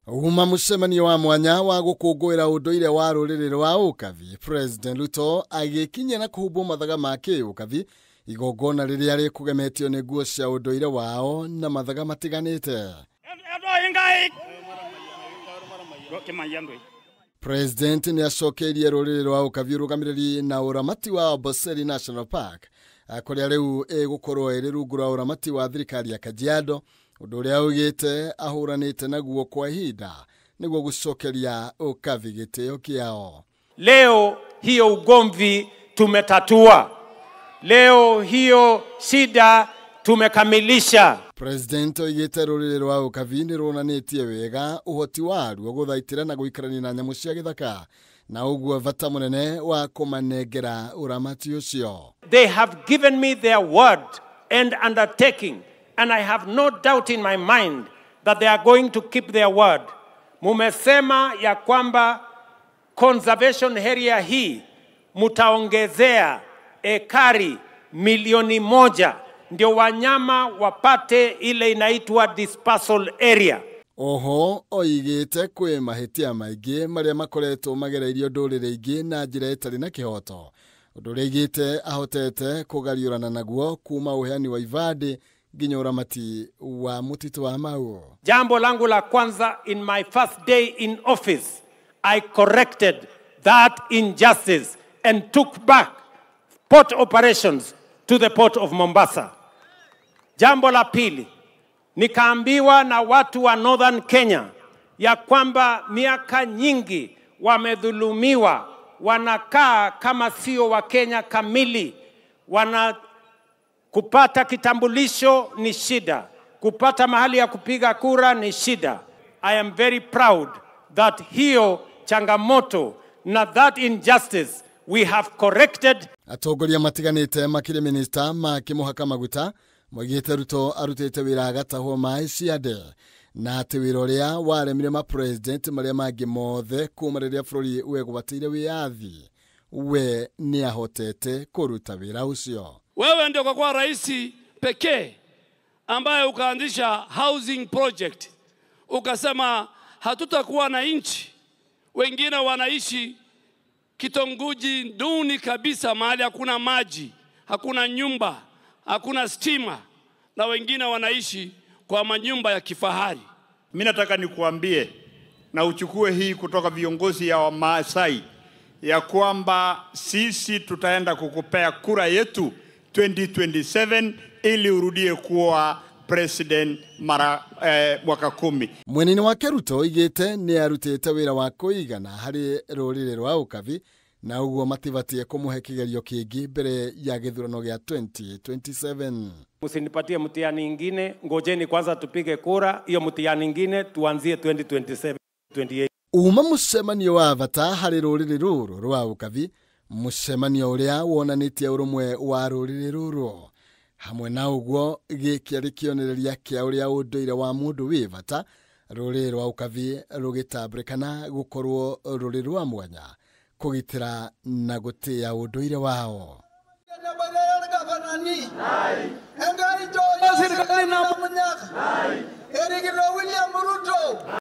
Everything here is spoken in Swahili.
Uma mucemanio wa mwanya wa gukungwira unduire wa ruriri rwa Ukavi, President Ruto agikinya na kuhumba mathaga make Ukavi igongona riria rikugemetio ni nguo cia unduire wao na mathaga matiganite. President ni acokerie ruriri rwa Ukavi rugamiriri na uramati wa Amboseli National Park akuria riu egukorwo iri rungu rwa uramati wa thirikari ya Kajiado, undu uria ugite ahuranite naguo kwa ihinda niguo gucokeria Ukavi gitio kiao. Leo hiyo ugomvi tumetatua. Leo hiyo shida tumekamilisha. President oigite ruriri rwa Ukavi ni runanitie wega uhoti waruo guthaitira na guikarania na nyamu cia githaka na uguo vata munene wa kumanengera uramati ucio. They have given me their word and undertaking, and I have no doubt in my mind that they are going to keep their word. Mumesema ya kwamba conservation area hii mutaongezea ekari 1,000,000 ndio wanyama wapate ile inaitwa dispersal area. Oho oigite kwe mahitia maingi maria makoretwo magereirio ndurire ingi na njira itari na kihoto. Undu rigite ahotete kugariurana naguo kuma uheani wa ivadi nginya uramati wa mutitu wa Mau. Jambo langu la kwanza, in my first day in office, I corrected that injustice and took back port operations to the port of Mombasa. Jambo la pili, nikaambiwa na watu wa Northern Kenya ya kwamba miaka nyingi wamedhulumiwa, wanakaa kama sio wa Kenya kamili, kupata kitambulisho ni shida, kupata mahali ya kupiga kura ni shida. I am very proud that hiyo changamoto na that injustice we have corrected. Atongoria matiganite makire minister makimuhaka maguta moigite Ruto arutite wira agatahwo mai ciande na ati wira uria waremire ma president maria mangi mothe kuma riria bururi wegubatiire wiathi we ni ahotete kuruta wira ucio. Wewe ndio kwa rais pekee ambaye ukaanzisha housing project, ukasema hatutakuwa na nchi, wengine wanaishi kitongoji duni kabisa, mahali hakuna maji, hakuna nyumba, hakuna stima, na wengine wanaishi kwa manyumba ya kifahari. Mimi nataka nikuambie na uchukue hii kutoka viongozi ya Maasai ya kwamba sisi tutaenda kukupea kura yetu 2027 ili urudie kuwa president mara mwaka 10. Mwenini wa Ruto igite ni arutite wira wa kuigana hari ruriri rwa Ukavi na uguo mativatie kumuhe kigerio kingi mbere ya githurano gia 2027. Musinipatie mtihani ingine, ngojeni kwanza tupige kura, hiyo mtihani ingine tuanzie 2027 28. Uma mucemanio wa vata hari ruriri ruru rwa Ukavi, mucemanio uria wonanitie urumwe wa ruriri ruru. Hamwe na uguo gikiari kionereria kia uria unduire wa mundu wi vata, ruriri rwa Ukavi rugitambrikana gukorwo ruriri rwa mwanya kugitira na gutia unduire wao.